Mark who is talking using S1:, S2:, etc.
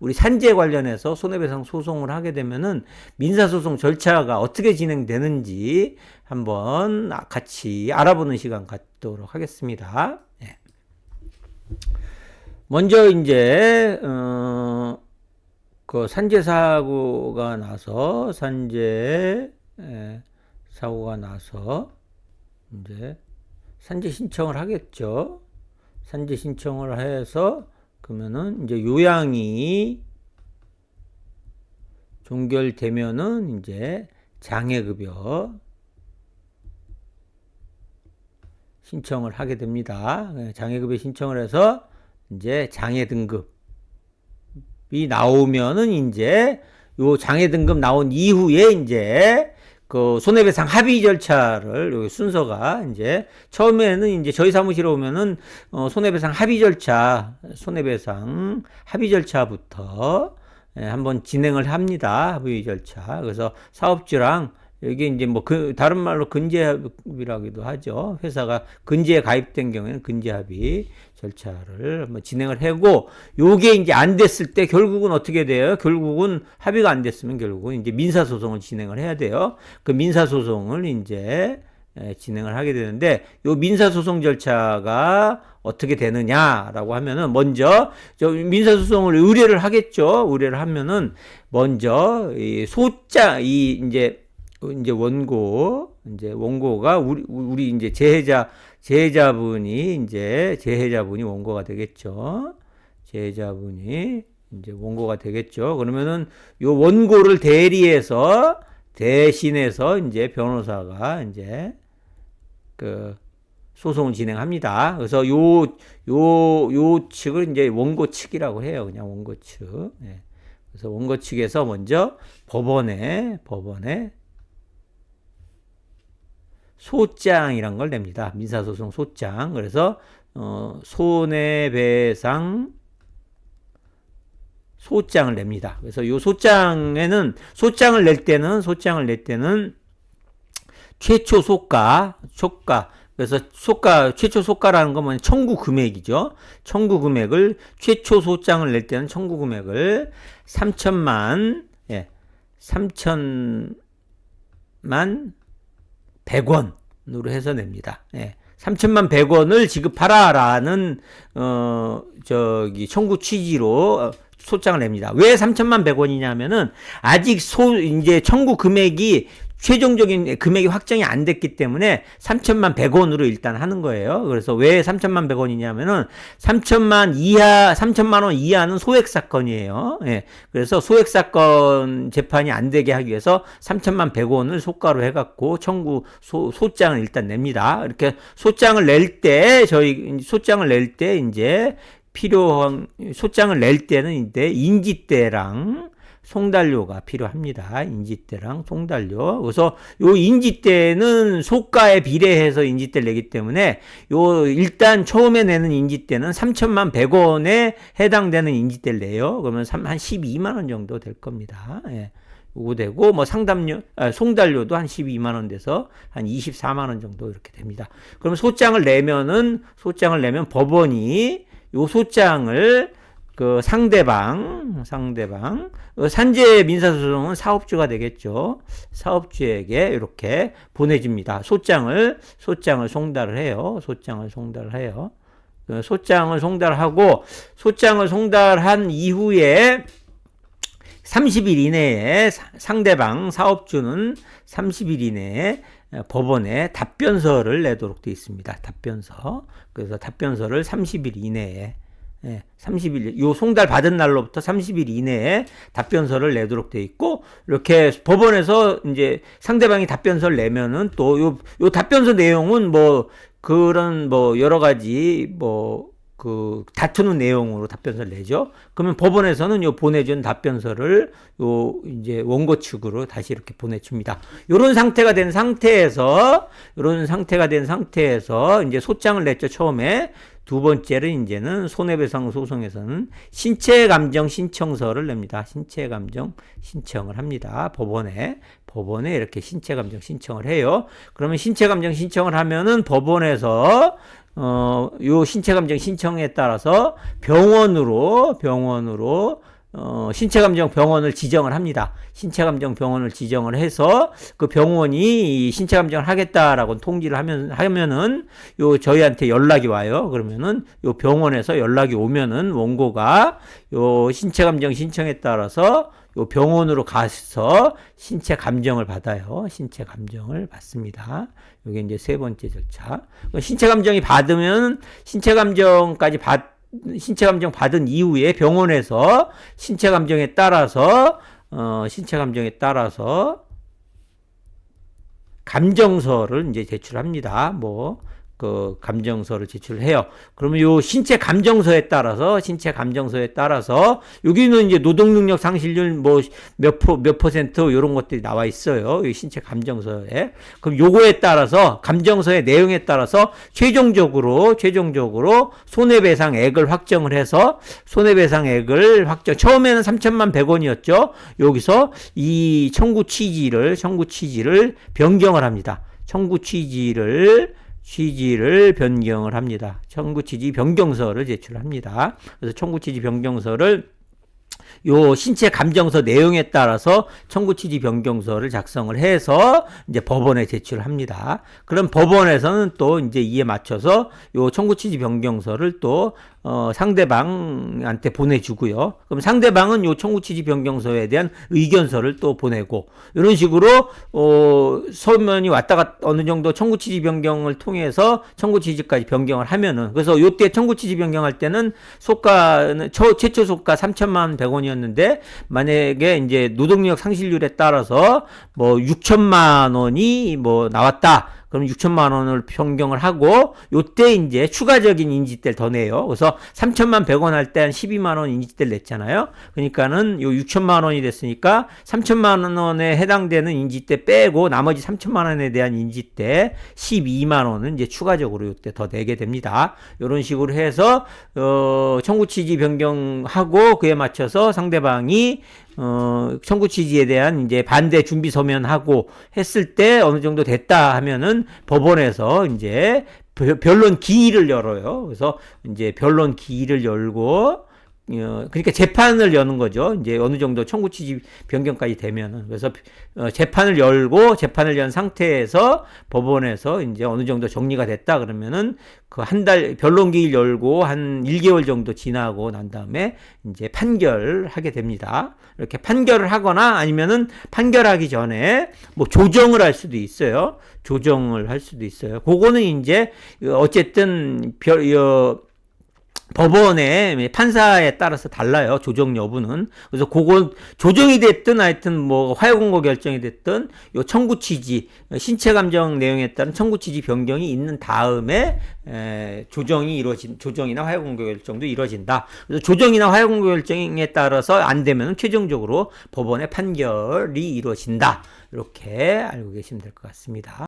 S1: 우리 산재 관련해서 손해배상 소송을 하게 되면은 민사소송 절차가 어떻게 진행되는지 한번 같이 알아보는 시간 갖도록 하겠습니다. 예. 먼저 이제 그 산재 사고가 나서 이제 산재 신청을 하겠죠. 산재 신청을 해서 그러면은 이제 요양이 종결되면은 이제 장애급여 신청을 하게 됩니다. 장애급여 신청을 해서 이제 장애 등급이 나오면은 이제 요 장애 등급 나온 이후에 이제 그 손해배상 합의 절차를 요 순서가 이제 처음에는 이제 저희 사무실에 오면은 손해배상 합의 절차부터 한번 진행을 합니다. 합의 절차. 그래서 사업주랑 여기 이제 뭐 다른 말로 근제합의라기도 하죠. 회사가 근제에 가입된 경우에는 근제합의 절차를 한번 진행을 하고, 요게 이제 안 됐을 때 결국은 어떻게 돼요? 결국은 합의가 안 됐으면 결국은 이제 민사소송을 진행을 해야 돼요. 그 민사소송을 이제 진행을 하게 되는데, 요 민사소송 절차가 어떻게 되느냐라고 하면은 먼저 저 민사소송을 의뢰를 하겠죠. 의뢰를 하면은 먼저 이 소장 이제 원고가 우리 이제 제해자분이 원고가 되겠죠. 제해자분이 이제 원고가 되겠죠. 그러면은 요 원고를 대신해서 이제 변호사가 이제 그 소송을 진행합니다. 그래서 요 측을 이제 원고 측이라고 해요. 그냥 원고 측. 네. 그래서 원고 측에서 먼저 법원에 소장이란 걸 냅니다. 민사소송 소장. 그래서 손해배상 소장을 냅니다. 그래서 이 소장을 낼 때는 최초 소가. 그래서 최초 소가라는 건 뭐냐, 청구 금액이죠. 청구 금액을, 최초 소장을 낼 때는 청구 금액을 3천만 100원으로 해서 냅니다. 3천만 100원을 지급하라라는 청구 취지로 소장을 냅니다. 왜 3천만 100원이냐면은 아직 이제 청구 금액이 최종적인 금액이 확정이 안 됐기 때문에 3천만 100원으로 일단 하는 거예요. 그래서 왜 3천만 100원이냐면은 3천만 원 이하는 소액 사건이에요. 그래서 소액 사건 재판이 안 되게 하기 위해서 3천만 100원을 소가로 해갖고 소장을 일단 냅니다. 이렇게 소장을 낼 때 이제 소장을 낼 때는 이제 인지대랑 송달료가 필요합니다. 인지대랑 송달료. 그래서 요 인지대는 소가에 비례해서 인지대를 내기 때문에 일단 처음에 내는 인지대는 3천만 100원에 해당되는 인지대를 내요. 그러면 한 12만 원 정도 될 겁니다. 요거 되고, 뭐 송달료도 한 12만 원 돼서 한 24만 원 정도 이렇게 됩니다. 그러면 소장을 내면 법원이 요 소장을 그 상대방 산재 민사소송은 사업주가 되겠죠. 사업주에게 이렇게 보내줍니다. 소장을 송달을 해요. 소장을 송달한 이후에 30일 이내에 상대방 사업주는 30일 이내에 법원에 답변서를 내도록 되어 있습니다. 그래서 답변서를 30일 이내에 30일, 요 송달 받은 날로부터 30일 이내에 답변서를 내도록 돼 있고, 이렇게 법원에서 이제 상대방이 답변서를 내면은 또 요 답변서 내용은 여러 가지 다투는 내용으로 답변서를 내죠. 그러면 법원에서는 요 보내준 답변서를 이제 원고 측으로 다시 이렇게 보내줍니다. 요런 상태가 된 상태에서 이제 소장을 냈죠, 처음에. 두 번째는 이제는 손해배상 소송에서는 신체감정 신청서를 냅니다. 신체감정 신청을 합니다. 법원에 이렇게 신체감정 신청을 해요. 그러면 신체감정 신청을 하면은 법원에서 요 신체감정 신청에 따라서 병원으로 신체감정병원을 지정을 합니다. 신체감정병원을 지정을 해서 그 병원이 신체감정을 하겠다라고 통지를 하면은 저희한테 연락이 와요. 그러면은 병원에서 연락이 오면은 원고가 신체감정 신청에 따라서 병원으로 가서 신체 감정을 받아요. 신체 감정을 받습니다. 이게 이제 세 번째 절차. 신체 감정이 받으면 신체 감정 받은 이후에 병원에서 신체 감정에 따라서 감정서를 이제 제출합니다. 그 감정서를 제출해요. 그러면 요 신체 감정서에 따라서 여기는 이제 노동능력 상실률 몇 퍼센트 요런 것들이 나와 있어요. 이 신체 감정서에. 그럼 요거에 따라서 감정서의 내용에 따라서 최종적으로 손해배상액을 확정을 해서 처음에는 3천만 100원이었죠. 여기서 이 청구 취지를 변경을 합니다. 청구 취지를 변경을 합니다. 청구 취지 변경서를 제출합니다. 그래서 청구 취지 변경서를 신체 감정서 내용에 따라서 청구 취지 변경서를 작성을 해서 이제 법원에 제출합니다. 그럼 법원에서는 또 이제 이에 맞춰서 청구 취지 변경서를 또 상대방한테 보내주고요. 그럼 상대방은 청구 취지 변경서에 대한 의견서를 또 보내고, 이런 식으로 서면이 어느 정도 청구 취지 변경을 통해서 청구 취지까지 변경을 하면은, 그래서 요때 청구 취지 변경할 때는 소가는 최초 소가 3천만 100원이었는데 만약에 이제 노동력 상실률에 따라서 6천만 원이 나왔다. 그럼 6천만 원을 변경을 하고, 요때 이제 추가적인 인지대를 더 내요. 그래서 3천만 100원 할 때 한 12만 원 인지대를 냈잖아요. 그러니까는 6천만 원이 됐으니까 3천만 원에 해당되는 인지대 빼고 나머지 3천만 원에 대한 인지대 12만 원은 이제 추가적으로 요때 더 내게 됩니다. 이런 식으로 해서 청구 취지 변경하고 그에 맞춰서 상대방이 청구 취지에 대한 이제 반대 준비 서면하고 했을 때 어느 정도 됐다 하면은 법원에서 이제 변론 기일을 열어요. 그래서 이제 변론 기일을 열고, 그러니까 재판을 여는 거죠. 이제 어느 정도 청구 취지 변경까지 되면은. 그래서 재판을 연 상태에서 법원에서 이제 어느 정도 정리가 됐다 그러면은 그 한 달 변론 기일 열고 한 1개월 정도 지나고 난 다음에 이제 판결하게 됩니다. 이렇게 판결을 하거나 아니면은 판결하기 전에 조정을 할 수도 있어요. 그거는 이제 어쨌든 법원의 판사에 따라서 달라요. 조정 여부는. 그래서 그건 조정이 됐든 하여튼 화해공고 결정이 됐든 청구 취지, 신체 감정 내용에 따른 청구 취지 변경이 있는 다음에 조정이나 화해공고 결정도 이루어진다. 그래서 조정이나 화해공고 결정에 따라서 안 되면 최종적으로 법원의 판결이 이루어진다. 이렇게 알고 계시면 될 것 같습니다.